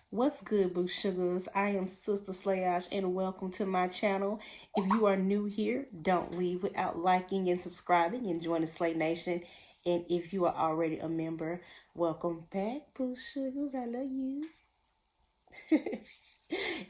What's good, Boo Sugars? I am Sister Slayage, and welcome to my channel. If you are new here, don't leave without liking and subscribing and join the Slay Nation. And if you are already a member, welcome back, Boo Sugars. I love you.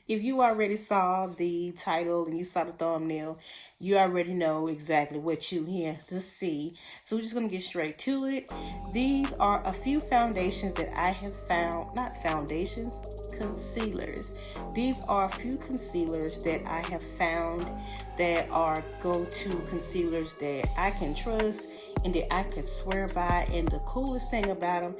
If you already saw the title and you saw the thumbnail, you already know exactly what you here to see. So we're just gonna get straight to it. These are a few foundations that I have found, not foundations, concealers. These are a few concealers that I have found that are go-to concealers that I can trust and that I can swear by. And the coolest thing about them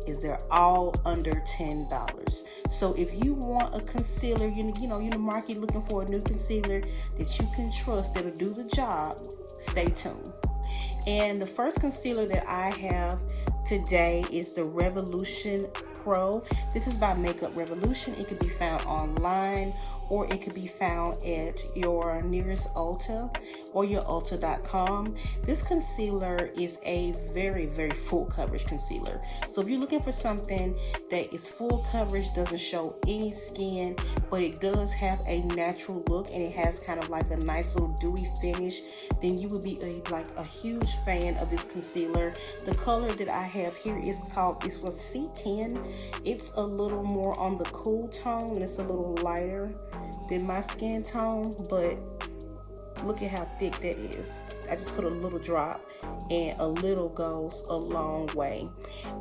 is they're all under $10. So if you want a concealer, you're in the market looking for a new concealer that you can trust that'll do the job, stay tuned. And the first concealer that I have today is the Revolution Pro. This is by Makeup Revolution. It can be found online or it could be found at your nearest Ulta or your Ulta.com. This concealer is a very, very full coverage concealer. So if you're looking for something that is full coverage, doesn't show any skin, but it does have a natural look and it has kind of like a nice little dewy finish, then you would be a huge fan of this concealer. The color that I have here is called, this was C10. It's a little more on the cool tone and it's a little lighter than my skin tone, but look at how thick that is. I just put a little drop and a little goes a long way.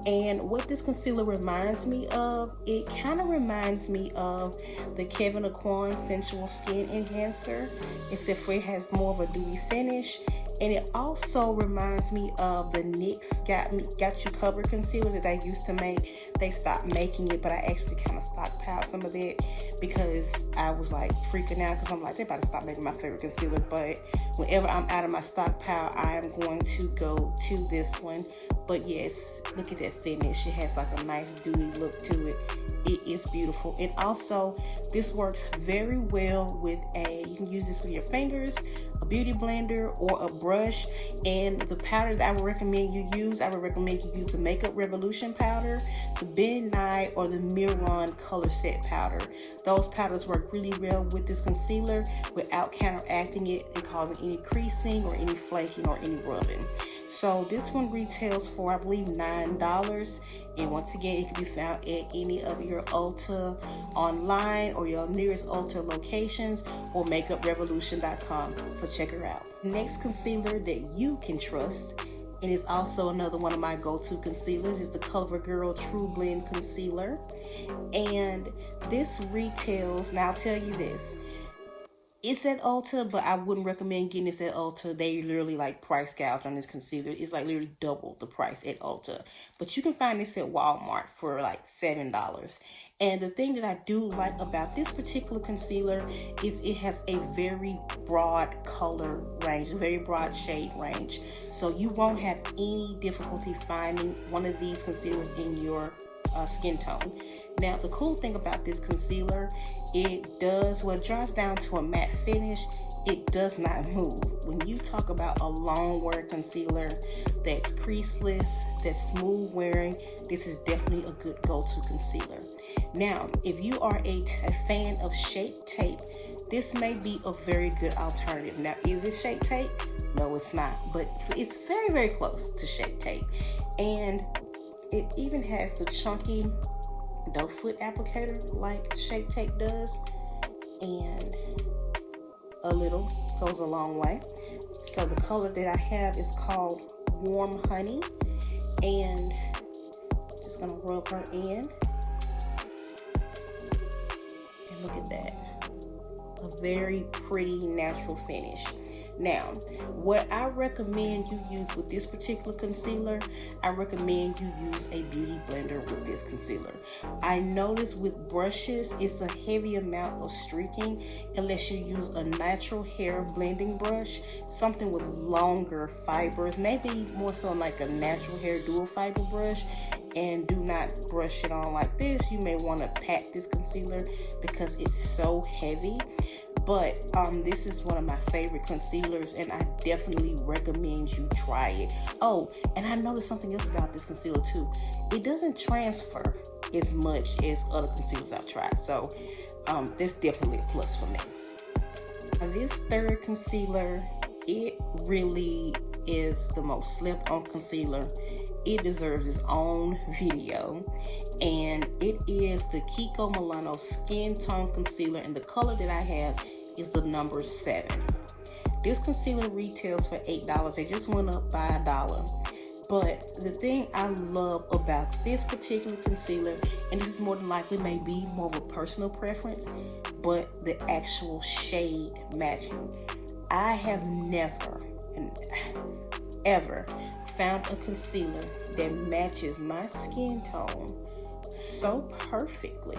And what this concealer reminds me of, it kind of reminds me of the Kevyn Aucoin Sensual Skin Enhancer, except for it has more of a dewy finish. And it also reminds me of the NYX Got You Covered concealer that I used to make. They stopped making it, but I actually kind of stockpiled some of it because I was like freaking out because I'm like, they about to stop making my favorite concealer. But whenever I'm out of my stockpile, I am going to go to this one. But yes, look at that finish. It has like a nice dewy look to it. It is beautiful. And also, this works very well with you can use this with your fingers, a beauty blender, or a brush. And the powder that I would recommend you use, I would recommend you use the Makeup Revolution powder, the Ben Nye, or the Miron Color Set powder. Those powders work really well with this concealer without counteracting it and causing any creasing or any flaking or any rubbing. So this one retails for, I believe, $9. And once again, it can be found at any of your Ulta online or your nearest Ulta locations or makeuprevolution.com. So check her out. Next concealer that you can trust, and it's also another one of my go-to concealers, is the CoverGirl True Blend Concealer. And this retails, now I'll tell you this, it's at Ulta, but I wouldn't recommend getting this at Ulta. They literally like price gouge on this concealer. It's like literally double the price at Ulta. But you can find this at Walmart for like $7. And the thing that I do like about this particular concealer is it has a very broad color range, a very broad shade range. So you won't have any difficulty finding one of these concealers in your skin tone. Now, the cool thing about this concealer, it dries down to a matte finish. It does not move. When you talk about a long wear concealer that's creaseless, that's smooth wearing, this is definitely a good go-to concealer. Now, if you are a fan of Shape Tape, this may be a very good alternative. Now, is it Shape Tape? No, it's not, but it's very, very close to Shape Tape. And it even has the chunky doe foot applicator like Shape Tape does, and a little goes a long way. So the color that I have is called Warm Honey, and just gonna rub her in, and look at that, a very pretty natural finish. Now, what I recommend you use with this particular concealer, I recommend you use a beauty blender with this concealer. I notice with brushes, it's a heavy amount of streaking unless you use a natural hair blending brush, something with longer fibers, maybe more so like a natural hair dual fiber brush. And do not brush it on like this. You may want to pat this concealer because it's so heavy. But this is one of my favorite concealers, and I definitely recommend you try it. Oh, and I noticed something else about this concealer too. It doesn't transfer. as much as other concealers I've tried. So that's definitely a plus for me. Now, this third concealer, it really is the most slept on concealer. It deserves its own video, and it is the Kiko Milano Skin Tone Concealer, and the color that I have is the number 7. This concealer retails for $8. They just went up by $1. But the thing I love about this particular concealer, and this is more than likely may be more of a personal preference, but the actual shade matching. I have never ever found a concealer that matches my skin tone so perfectly,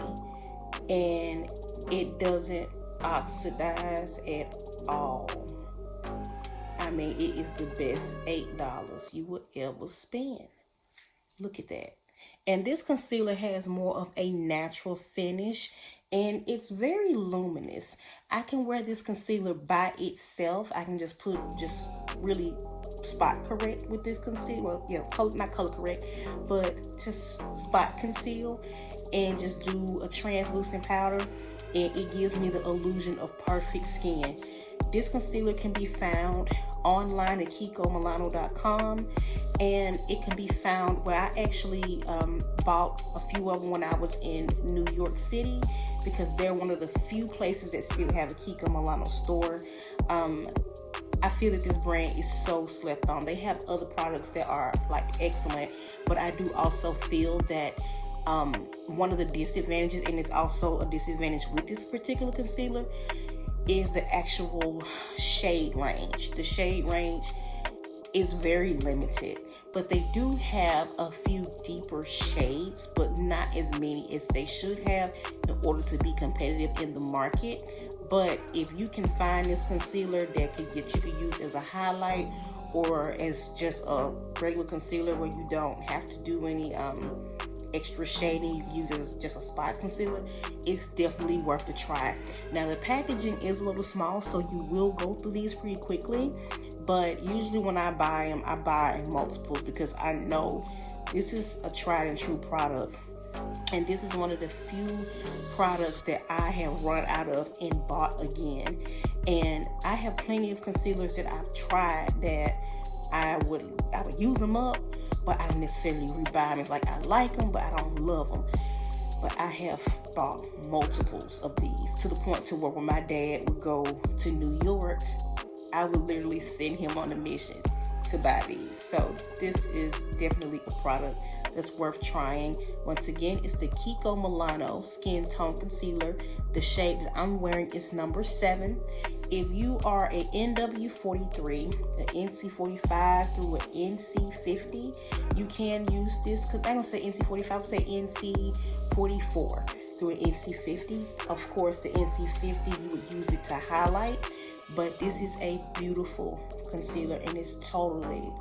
and it doesn't oxidize at all. I mean, it is the best $8 you would ever spend. Look at that. And this concealer has more of a natural finish, and it's very luminous. I can wear this concealer by itself. I can just really spot correct with this concealer. Well, yeah, not color correct, but just spot conceal and just do a translucent powder, and it gives me the illusion of perfect skin. This concealer can be found online at KikoMilano.com, and it can be found where I actually bought a few of them when I was in New York City, because they're one of the few places that still have a Kiko Milano store. I feel that this brand is so slept on. They have other products that are like excellent, but I do also feel that one of the disadvantages, and it's also a disadvantage with this particular concealer, is the actual shade range. The shade range is very limited, but they do have a few deeper shades, but not as many as they should have in order to be competitive in the market. But if you can find this concealer that you could use as a highlight or as just a regular concealer where you don't have to do any extra shading, you can use it as just a spot concealer, it's definitely worth a try. Now, the packaging is a little small, so you will go through these pretty quickly, but usually when I buy them, I buy in multiples because I know this is a tried and true product, and this is one of the few products that I have run out of and bought again. And I have plenty of concealers that I've tried that I would use them up, but I don't necessarily rebuy them. It's like I like them, but I don't love them. But I have bought multiples of these, to the point to where when my dad would go to New York, I would literally send him on a mission to buy these. So this is definitely a product that's worth trying. Once again, it's the Kiko Milano Skin Tone Concealer. The shade that I'm wearing is number 7. If you are a NW43, an NC45 through an NC50, you can use this, because I don't say NC45, I say NC44 through an NC50. Of course, the NC50, you would use it to highlight, but this is a beautiful concealer, and it's totally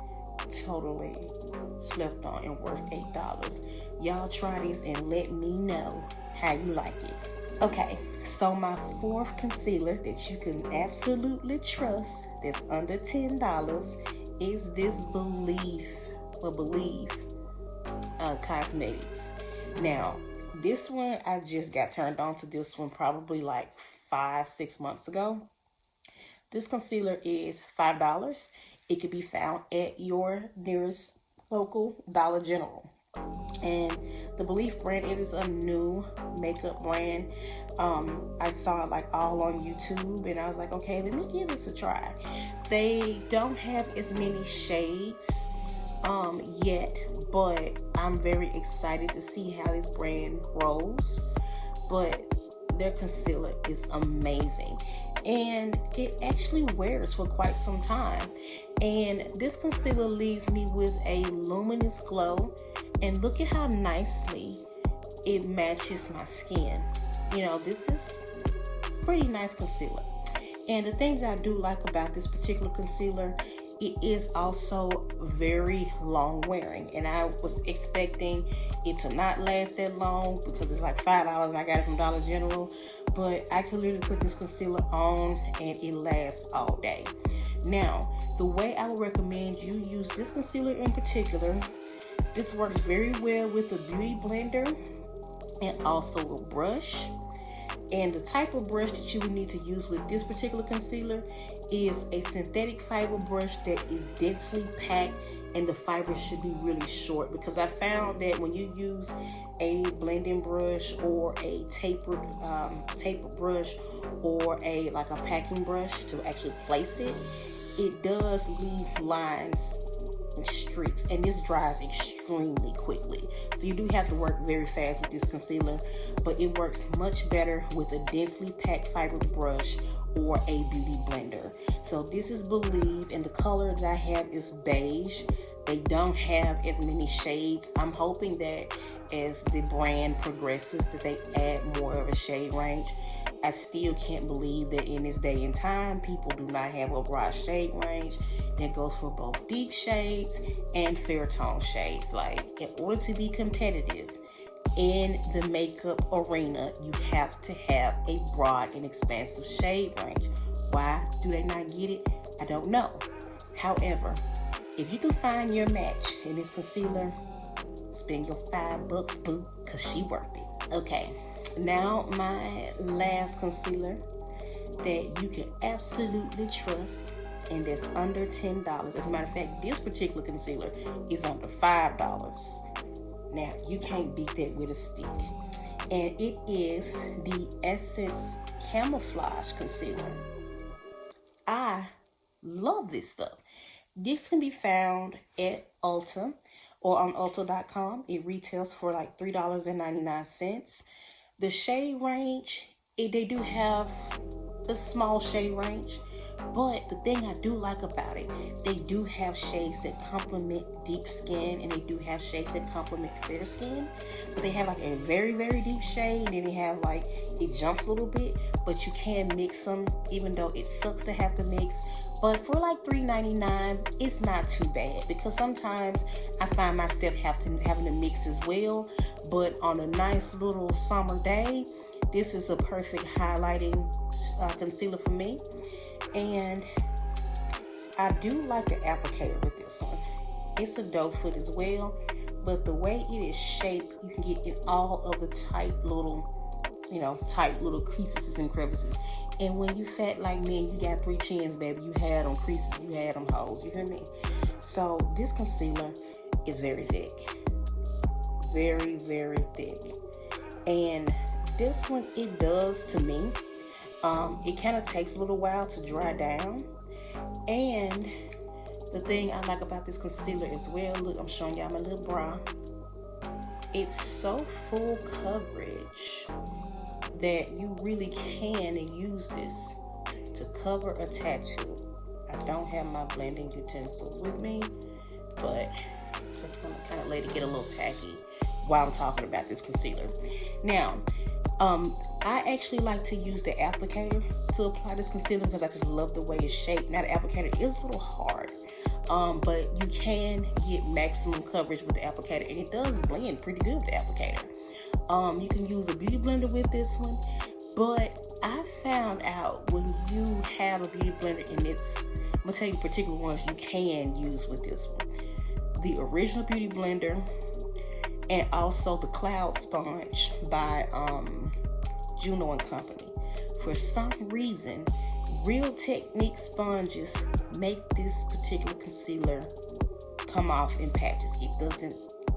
slept on and worth $8. Y'all try this and let me know how you like it. Okay, so my 4th concealer that you can absolutely trust that's under $10 is this Believe Cosmetics. Now, this one, I just got turned on to this one probably like 5-6 months ago. This concealer is $5. It can be found at your nearest local Dollar General. And the Believe brand, it is a new makeup brand. I saw it like all on YouTube, and I was like, okay, let me give this a try. They don't have as many shades yet, but I'm very excited to see how this brand grows. But their concealer is amazing, and it actually wears for quite some time. And this concealer leaves me with a luminous glow, and look at how nicely it matches my skin. You know, this is pretty nice concealer. And the thing that I do like about this particular concealer, it is also very long wearing, and I was expecting it to not last that long because it's like $5 and I got it from Dollar General, but I can literally put this concealer on and it lasts all day. Now, the way I would recommend you use this concealer in particular, this works very well with the Beauty Blender, and also a brush. And the type of brush that you would need to use with this particular concealer is a synthetic fiber brush that is densely packed, and the fibers should be really short, because I found that when you use a blending brush or a tapered brush or a packing brush to actually place it, it does leave lines and streaks, and this dries extremely quickly. So you do have to work very fast with this concealer, but it works much better with a densely packed fibered brush or a beauty blender. So this is Believe, and the color that I have is beige. They don't have as many shades. I'm hoping that as the brand progresses that they add more of a shade range. I still can't believe that in this day and time, people do not have a broad shade range that goes for both deep shades and fair tone shades. Like, in order to be competitive in the makeup arena, you have to have a broad and expansive shade range. Why do they not get it? I don't know. However, if you can find your match in this concealer, spend your $5, boo, because she worth it. Okay, now my last concealer that you can absolutely trust, and that's under $10. As a matter of fact, this particular concealer is under $5. Now, you can't beat that with a stick. And it is the Essence Camouflage Concealer. I love this stuff. This can be found at Ulta or on Ulta.com. It retails for like $3.99. The shade range, they do have a small shade range, but the thing I do like about it, they do have shades that complement deep skin, and they do have shades that complement fair skin. But they have like a very, very deep shade, and then they have like, it jumps a little bit, but you can mix them, even though it sucks to have to mix. But for like $3.99, it's not too bad, because sometimes I find myself having to mix as well. But on a nice little summer day, this is a perfect highlighting concealer for me. And I do like the applicator with this one. It's a doe foot as well, but the way it is shaped, you can get in all of the tight little creases and crevices. And when you fat like me and you got 3 chins, baby, you had them creases, you had them holes, you hear me? So this concealer is very thick. Very, very thick. And this one, it does to me. It kind of takes a little while to dry down. And the thing I like about this concealer as well, look, I'm showing y'all my little bra. It's so full coverage that you really can use this to cover a tattoo. I don't have my blending utensils with me, but I'm just gonna kind of let it get a little tacky while I'm talking about this concealer. Now, I actually like to use the applicator to apply this concealer because I just love the way it's shaped. Now, the applicator is a little hard, but you can get maximum coverage with the applicator, and it does blend pretty good with the applicator. You can use a beauty blender with this one, but I found out when you have a beauty blender, and I'm gonna tell you particular ones you can use with this one. The original beauty blender, and also the Cloud Sponge by Juno and Company. For some reason, Real Technique sponges make this particular concealer come off in patches. It doesn't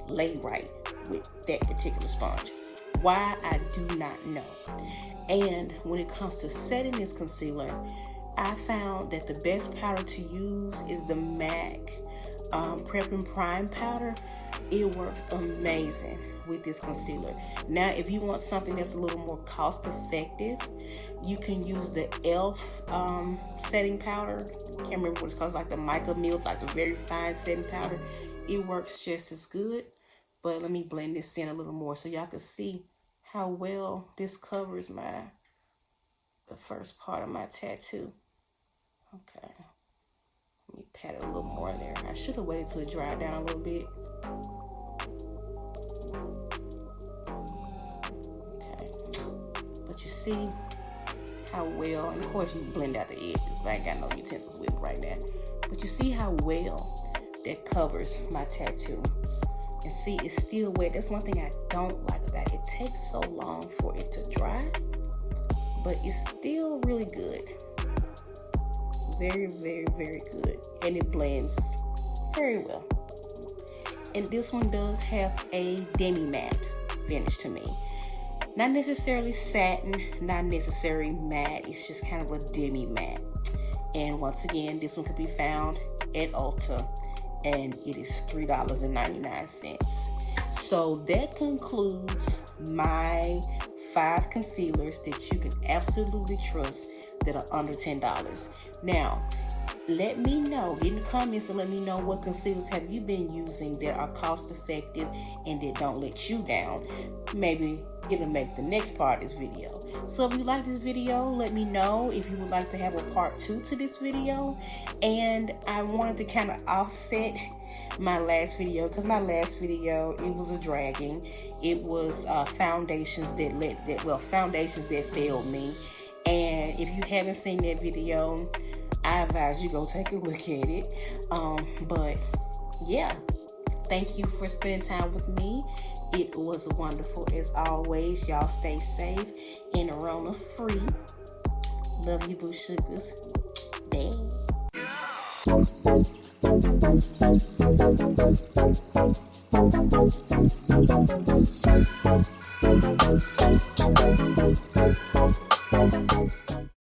lay right with that particular sponge. Why, I do not know. And when it comes to setting this concealer, I found that the best powder to use is the MAC Prep and Prime powder. It works amazing with this concealer. Now, if you want something that's a little more cost effective, you can use the e.l.f. setting powder. Can't remember what it's called, like the mica milk, like the very fine setting powder. It works just as good, but let me blend this in a little more so y'all can see how well this covers the first part of my tattoo. Okay, let me pat it a little more there. I should have waited till it dried down a little bit. But you see how well, and of course you blend out the edges, but I ain't got no utensils with it right now. But you see how well that covers my tattoo. And see, it's still wet. That's one thing I don't like about it. It takes so long for it to dry, but it's still really good. Very, very, very good. And it blends very well. And this one does have a demi-matte finish to me. Not necessarily satin, not necessarily matte. It's just kind of a demi-matte. And once again, this one could be found at Ulta, and it is $3.99. So that concludes my 5 concealers that you can absolutely trust that are under $10. Now, let me know, get in the comments and let me know what concealers have you been using that are cost effective and that don't let you down. Maybe it'll make the next part of this video. So if you like this video, let me know if you would like to have a part 2 to this video. And I wanted to kind of offset my last video, because my last video, it was a dragging. It was foundations that failed me. And if you haven't seen that video, I advise you go take a look at it. But yeah, thank you for spending time with me. It was wonderful as always. Y'all stay safe and Rona free. Love you, Boo Sugars. Bye.